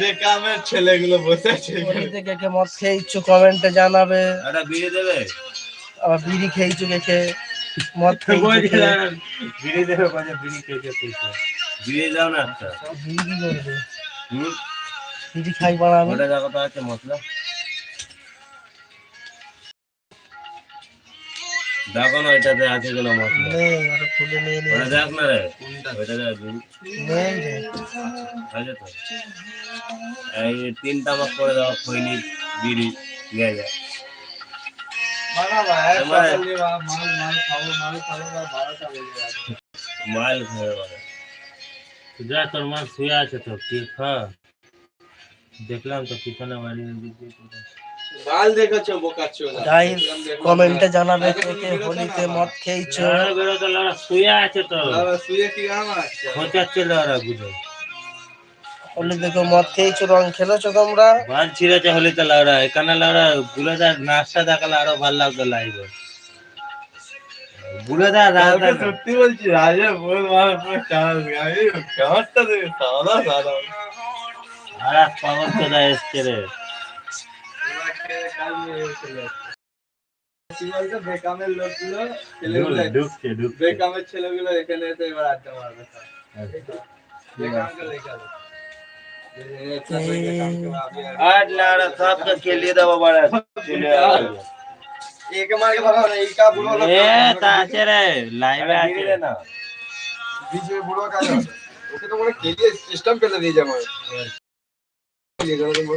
বেকামের ছেলেগুলো বসে আছে থেকে কে মদ খেয়েছো কমেন্টে জানাবে। একটা বিড়ি দেবে? আবার বিড়ি খেয়েছো কে মদ খেয়েছো বিড়ি দেবে মানে বিড়ি খেয়েছো বিড়ি দাও না একটা। বিড়ি কি করবে? বিড়ি খাই বানাবে। ওটা যা কথা আছে মশলা দেখো না এটাতে আছে কিনা মশলা। নেই, ওটা খুলে নিয়ে নিয়ে ওটা দেখ না রে ওইটা দেখ নেই রে। আছে তো এই 3 তামাক করে দাও খৈনি বিড়ি নিয়ে যা মাল খাবে যা তোর মাল শুয়ে আছে তো কি খা দেখলাম তো পিছনে বাড়ি মাল দেখেছো বোকাচ্ছো গাইস কমেন্টে জানাবে কে হোলিতে মদ খেয়েছো। বেরো তো লড়া শুয়ে আছে তো লড়া শুয়ে কি আমার আছে খোঁচাচ্ছে লড়া বুঝো হোলিতে কেউ মদ খেয়েছো রং খেলেছো তোমরা? বাল ছিঁড়েছে হোলিতে লড়া এখানে লড়া গুলেদার নাচটা দেখালে আরো ভালো লাগতো লাইভে গুলেদার রাজা সত্যি বলছি রাজা বল মার পুরো চাল গাই কেমনটা দেবে সাদা সাদা আরে পাগল চলে এসছে রে বেকামের লোকগুলো ছেলেগুলো ঢুকছে বেকামের ছেলেগুলো এখানে এসে এবার আড্ডা মারবে বেকামকে লেখাবে आज लाड़ा सब का खेल दवा बड़ा एक मार के भगा नहीं का बुढ़ो लोग ए ताचे रे लाइव है आके ना बीच में बुढ़ो का ओके तो बोले खेलिए सिस्टम पे दे जा मार ये करो तुम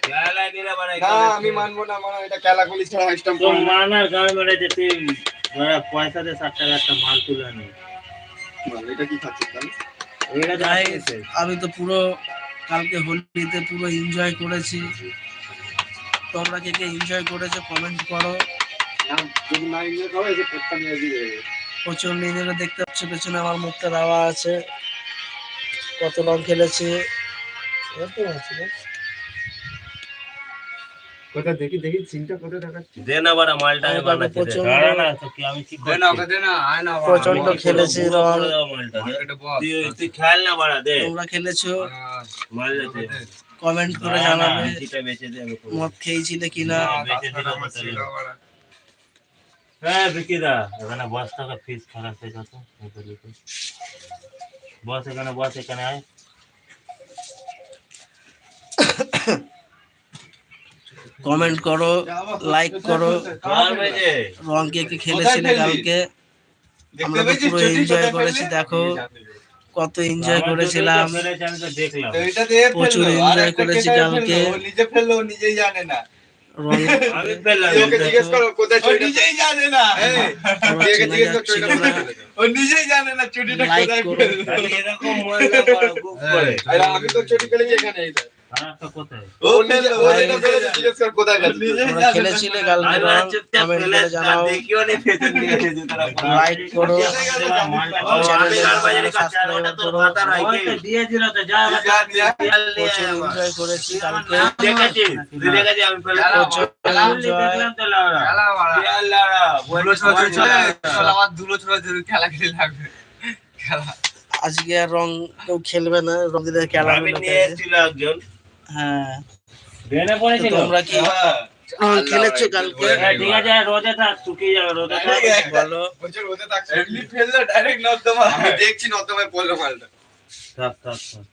क्या ला दिला बड़ा ना আমি মানবো না মানে এটা খেলা কলি ছাড়া সিস্টেম তো মানার গায় মেরে যেতে বড় পয়সা দে 60 টাকা একটা মাল তুলে নে মাল এটা কি খাচ্ছিস তাহলে এটা গাইস আমি তো পুরো কালকে হোলিতে পুরো এনজয় করেছি। তোমরা কে কে এনজয় করেছো কমেন্ট করো। যদি না এনজয় করো এই যে পেটটা নিয়ে দিয়ে প্রচুর নিজেকে দেখতে পাচ্ছ পেছনে আমার মুখটা দেওয়া আছে কত রং খেলেছে কোথা দেখি দেখি সিনটা কোথা দেখাচ্ছে দে না বড় মালটা বানাচ্ছে দাঁড়া না তো কি আমি কি দে না ওকে দে না আয় না প্রচন্ড খেলেছি রং মালটা তুই খেল না বড় দে তোমরা খেলেছো মাল দে কমেন্ট করে জানাবে এটা বেচে দে আমি মদ খেয়েছিলে কিনা বেচে দিলাম হ্যাঁ বিকিদা এখানে বস টাকা ফিস খারাপ হয়ে গেছে বস এখানে আয় কমেন্ট করো লাইক করো রং কে কে খেলেছিলে কালকে আমরা তো পুরো এনজয় করেছি দেখো কত এনজয় করেছিলাম প্রচুর এনজয় করেছি কালকে নিজে ফেললো নিজেই জানে না আমি ফেললাম ওকে জিজ্ঞেস করো কোথায় চুড়ি নিজেই জানে না একে জিজ্ঞেস করো চুড়িটা কোথায় ফেলেছো ও নিজেই জানে না চুড়িটা কোথায় ফেলেছো এরকম মজা করে খুব করে আরে আমি তো চুড়ি ফেলেছি এখানে এই তো কোথায় ও নিজে ফেলেছে জিজ্ঞেস কর কোথায় গেছে তোমরা খেলেছিলে কালকে কমেন্ট করে জানাও দেখিও নি ফেতে নিয়ে এসেছে তারা লাইক করো চ্যানেলে সাবস্ক্রাইব করো দিয়ে দিল তো যা এনজয় করেছি কালকে দেখেছি তুই দেখেছি আমি ফেলে দেখলাম তো লাউড়া লাউড়া বলো চলে আবার দুলো ছোড়া খেলা খেলে লাগবে খেলা আজকে আর রং কেউ খেলবে না রং দিলে খেলা আমি নিয়ে এসেছিল একজন হ্যাঁ বেনে পড়েছিল তোমরা কি খেলেছো কালকে ঠিক আছে রোদে থাক শুকিয়ে যাবে রোদে থাক ভালো বলছে রোদে থাক এমনি ফেললো ডাইরেক্ট নর্দমা আমি দেখছি নর্দমায় পড়লো মালটা থাক থাক থাক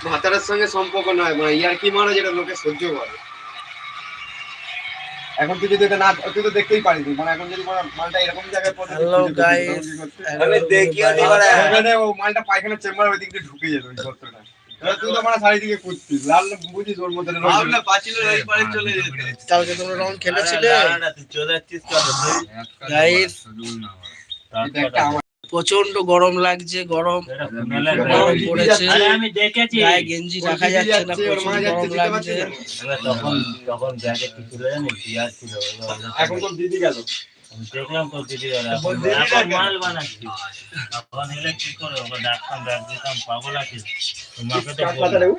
ভাতারের সঙ্গে সম্পর্ক নয় মানে ইয়ার কি মানো যেটা লোকে সহ্য করে এখন তুই যদি না তুই তো দেখতেই পারিস মানে এখন যদি মালটা এরকম জায়গায় পড়ে হ্যালো গাইস আমি দেখি এখানে ও মালটা পায়খানা চেম্বার ওই দিক দিয়ে ঢুকে যেত ওই গর্তটা তুই তো মানে সাইড দিকে কুদছিস লাল বুঝিস ওর মধ্যে না পাঁচিলের এই পারে চলে যেতে কালকে তোমরা রং খেলেছিলে না তুই চলে যাচ্ছিস কত গাইস প্রচন্ড গরম লাগছে গরম পড়েছে আমি দেখেছি গায়ে গেঞ্জি রাখা যাচ্ছে না প্রচুর গরম লাগছে তখন তখন ব্যাগে কি ছিল জানি পিয়াজ ছিল এখন তো দিদি গেল দেখলাম তো দিদি গেল এখন মাল বানাচ্ছি এখন এলে কি করে ওকে ডাকতাম ব্যাগ দিতাম পাগল আছিস তোমাকে তো বললাম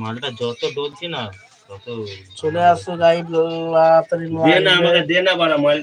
মালটা যত ডলছি না চলে আসো গাইড তাড়াতাড়ি দে না আমাকে, দে না বাড়া মোবাইলটা।